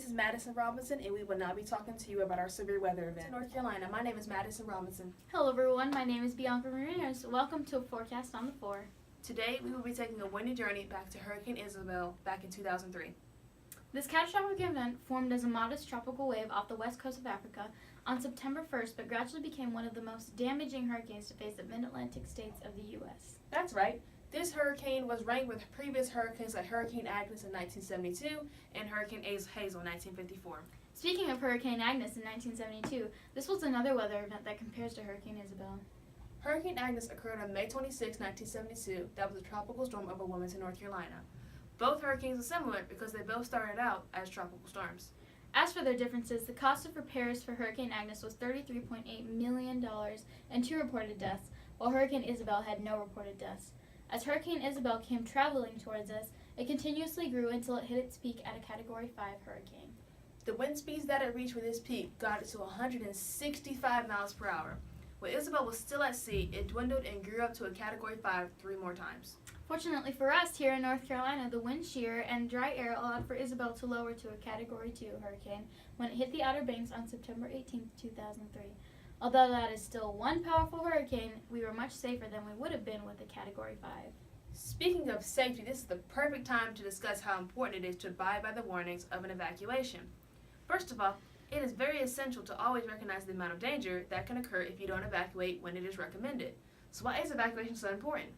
This is Madison Robinson, and we will now be talking to you about our severe weather event in North Carolina. My name is Madison Robinson. Hello everyone, my name is Bianca Ramirez. Welcome to a forecast on the 4. Today, we will be taking a windy journey back to Hurricane Isabel back in 2003. This catastrophic event formed as a modest tropical wave off the west coast of Africa on September 1st, but gradually became one of the most damaging hurricanes to face the mid-Atlantic states of the U.S. That's right. This hurricane was ranked with previous hurricanes like Hurricane Agnes in 1972 and Hurricane Hazel in 1954. Speaking of Hurricane Agnes in 1972, this was another weather event that compares to Hurricane Isabel. Hurricane Agnes occurred on May 26, 1972. That was a tropical storm over Wilmington, North Carolina. Both hurricanes are similar because they both started out as tropical storms. As for their differences, the cost of repairs for Hurricane Agnes was $33.8 million and 2 reported deaths, while Hurricane Isabel had no reported deaths. As Hurricane Isabel came traveling towards us, it continuously grew until it hit its peak at a Category 5 hurricane. The wind speeds that it reached with this peak got it to 165 miles per hour. When Isabel was still at sea, it dwindled and grew up to a Category 5 3 more times. Fortunately for us here in North Carolina, the wind shear and dry air allowed for Isabel to lower to a Category 2 hurricane when it hit the Outer Banks on September 18, 2003. Although that is still one powerful hurricane, we were much safer than we would have been with a Category 5. Speaking of safety, this is the perfect time to discuss how important it is to abide by the warnings of an evacuation. First of all, it is very essential to always recognize the amount of danger that can occur if you don't evacuate when it is recommended. So why is evacuation so important?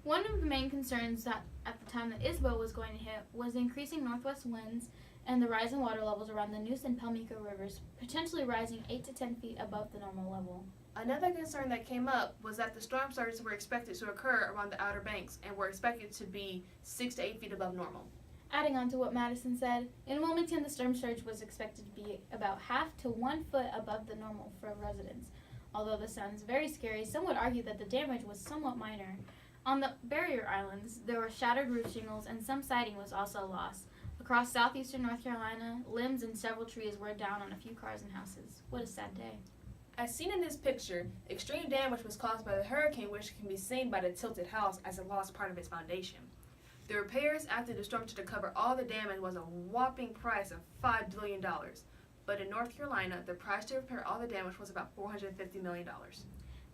One of the main concerns that at the time that Isabel was going to hit was the increasing northwest winds and the rise in water levels around the Neuse and Pamlico rivers, potentially rising 8 to 10 feet above the normal level. Another concern that came up was that the storm surges were expected to occur around the Outer Banks and were expected to be 6 to 8 feet above normal. Adding on to what Madison said, in Wilmington the storm surge was expected to be about half to 1 foot above the normal for residents. Although this sounds very scary, some would argue that the damage was somewhat minor. On the barrier islands, there were shattered roof shingles and some siding was also lost. Across southeastern North Carolina, limbs and several trees were down on a few cars and houses. What a sad day. As seen in this picture, extreme damage was caused by the hurricane, which can be seen by the tilted house as it lost part of its foundation. The repairs after the storm to cover all the damage was a whopping price of $5 billion. But in North Carolina, the price to repair all the damage was about $450 million.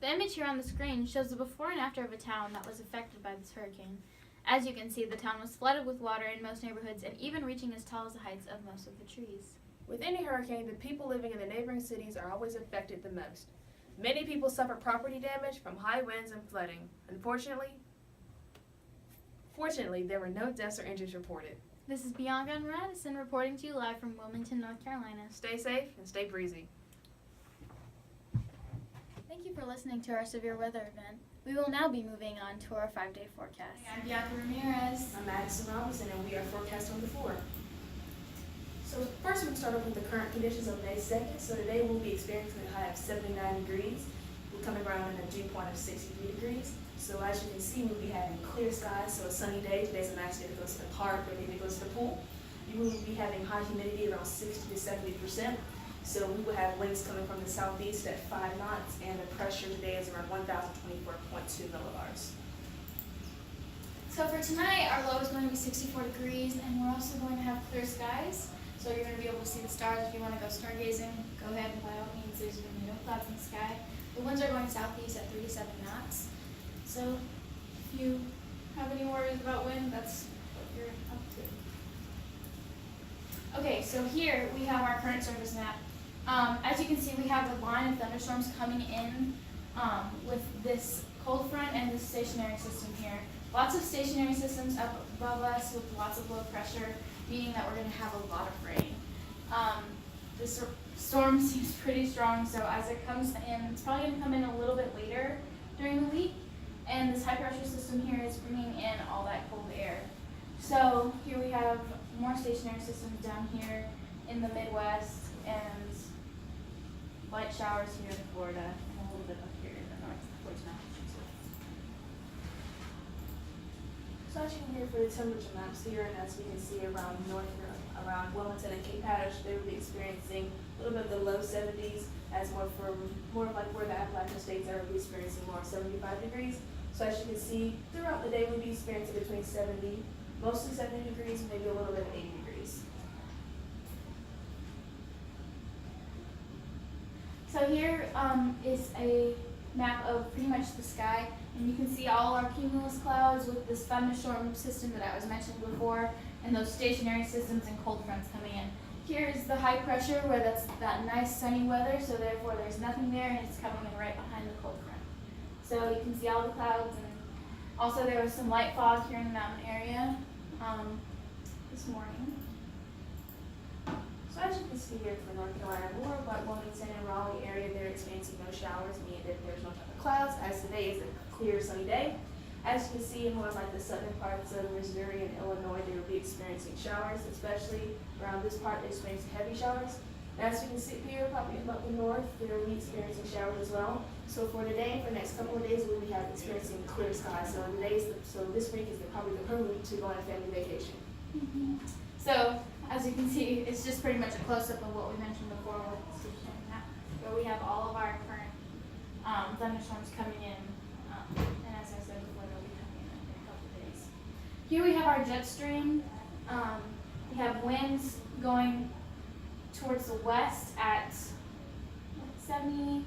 The image here on the screen shows the before and after of a town that was affected by this hurricane. As you can see, the town was flooded with water in most neighborhoods and even reaching as tall as the heights of most of the trees. With any hurricane, the people living in the neighboring cities are always affected the most. Many people suffer property damage from high winds and flooding. Fortunately, there were no deaths or injuries reported. This is Bianca and Madison reporting to you live from Wilmington, North Carolina. Stay safe and stay breezy. Thank you for listening to our severe weather event. We will now be moving on to our 5-day forecast. I'm Bianca Ramirez. I'm Madison Robinson, and we are forecast on the 4. So first, we can start off with the current conditions of May 2nd. So today we'll be experiencing a high of 79 degrees. We're coming around in a dew point of 63 degrees. So as you can see, we'll be having clear skies, so a sunny day. Today's a nice day to go to the park or maybe go to the pool. You will be having high humidity around 60 to 70%. So we will have winds coming from the southeast at 5 knots, and the pressure today is around 1,024.2 millibars. So for tonight, our low is going to be 64 degrees, and we're also going to have clear skies. So you're going to be able to see the stars. If you want to go stargazing, go ahead, and by all means, there's going to be no clouds in the sky. The winds are going southeast at 37 knots. So if you have any worries about wind, that's what you're up to. Okay, so here we have our current surface map. As you can see, we have a line of thunderstorms coming in with this cold front and this stationary system here. Lots of stationary systems up above us with lots of low pressure, meaning that we're going to have a lot of rain. This storm seems pretty strong, so as it comes in, it's probably going to come in a little bit later during the week. And this high pressure system here is bringing in all that cold air. So here we have more stationary systems down here in the Midwest and light showers here in Florida and a little bit up here in the north towards Massachusetts. So as you can hear for the temperature maps here, and as we can see around around Wilmington and Cape Hatteras, they will be experiencing a little bit of the low 70s, as more like where the Appalachian states are, will be experiencing more 75 degrees. So as you can see, throughout the day we'll be experiencing between 70, mostly 70 degrees, maybe a little bit of 80 degrees. So here is a map of pretty much the sky, and you can see all our cumulus clouds with this thunderstorm system that I was mentioning before, and those stationary systems and cold fronts coming in. Here is the high pressure where that's that nice sunny weather, so therefore there's nothing there and it's coming in right behind the cold front. So you can see all the clouds, and also there was some light fog here in the mountain area this morning. So as you can see here for North Carolina, more about Wilmington and Raleigh area, they're experiencing no showers, meaning that there's no type of clouds, as today is a clear sunny day. As you can see in more like the southern parts of Missouri and Illinois, they will be experiencing showers, especially around this part, they're experiencing heavy showers. As you can see here, probably up the north, they will be experiencing showers as well. So for today, for the next couple of days, we'll be experiencing clear skies. So this week is probably the perfect week to go on a family vacation. So as you can see, it's just pretty much a close-up of what we mentioned before with the stationary map, where we have all of our current thunderstorms coming in, and as I said before, they'll be coming in a couple of days. Here we have our jet stream. We have winds going towards the west at 70,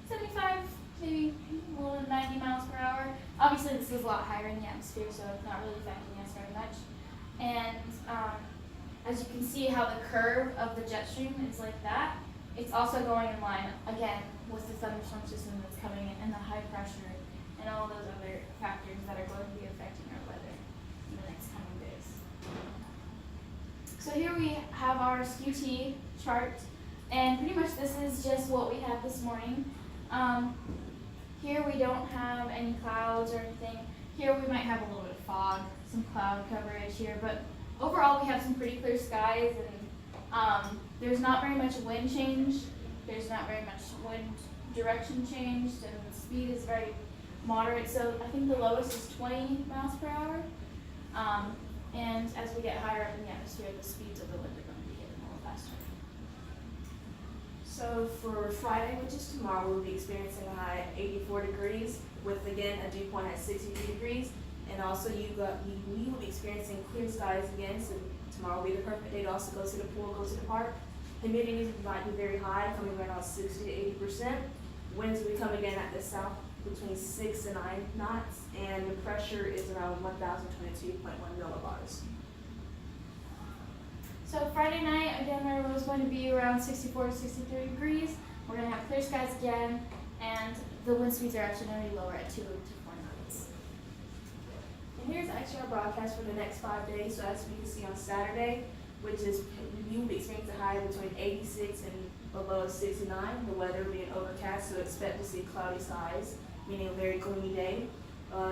75, maybe a little 90 miles per hour. Obviously, this is a lot higher in the atmosphere, so it's not really affecting us very much. And as you can see how the curve of the jet stream is like that, it's also going in line, again, with the thunderstorm system that's coming in and the high pressure and all those other factors that are going to be affecting our weather in the next coming days. So here we have our SKU-T chart, and pretty much this is just what we have this morning. Here we don't have any clouds or anything. Here we might have a little bit of fog, some cloud coverage here, but overall we have some pretty clear skies, and there's not very much wind change. There's not very much wind direction changed, and the speed is very moderate. So I think the lowest is 20 miles per hour. And as we get higher up in the atmosphere, the speeds of the wind are going to be getting a little faster. So for Friday, which is tomorrow, we'll be experiencing a high of 84 degrees with, again, a dew point at 63 degrees. And also we will be experiencing clear skies again, so tomorrow will be the perfect day to also go to the pool, go to the park. Humidity might be very high, coming around 60 to 80%. Winds will be coming in at the south between 6 and 9 knots, and the pressure is around 1,022.1 millibars. So Friday night, again, there was going to be around 64 to 63 degrees. We're going to have clear skies again, and the wind speeds are actually going to be lower at 2 to 4 knots. And here's actually our broadcast for the next 5 days. So as we can see on Saturday, which is, you will be experiencing a high between 86 and below 69. The weather will be an overcast, so expect to see cloudy skies, meaning a very gloomy day.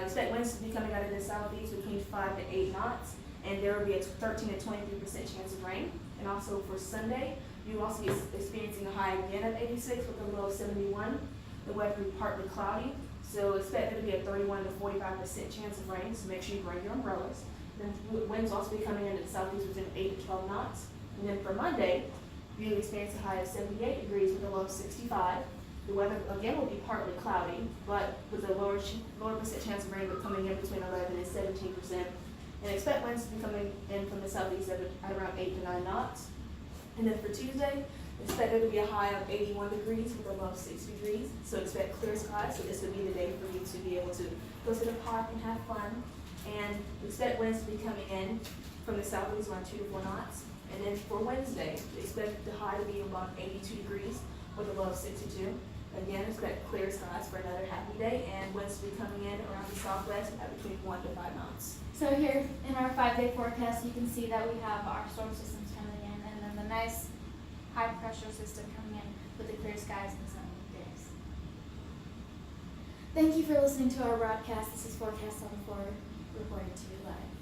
Expect winds to be coming out of the southeast between 5 to 8 knots, and there will be a 13 to 23% chance of rain. And also for Sunday, you will also be experiencing a high again of 86 with a low of 71. The weather will be partly cloudy, so expect there to be a 31 to 45% chance of rain, so make sure you bring your umbrellas. Then winds also be coming into the southeast within 8 to 12 knots. And then for Monday, you'll experience a high of 78 degrees with a low of 65. The weather again will be partly cloudy, but with a lower percent chance of rain, but coming in between 11 and 17%. And expect winds to be coming in from the southeast at around 8 to 9 knots. And then for Tuesday, expect there to be a high of 81 degrees with a low of 6 degrees. So expect clear skies. So this would be the day for you to be able to go to the park and have fun. And expect winds to be coming in from the southeast around 2 to 4 knots. And then for Wednesday, expect the high to be about 82 degrees with a low of 62. Again, expect clear skies for another happy day, and winds to be coming in around the southwest at between 1 to 5 knots. So here in our 5-day forecast, you can see that we have our storm systems coming in, and then the nice high pressure system coming in with the clear skies and sunny days. Thank you for listening to our broadcast. This is Forecast on the 4 reporting to you live.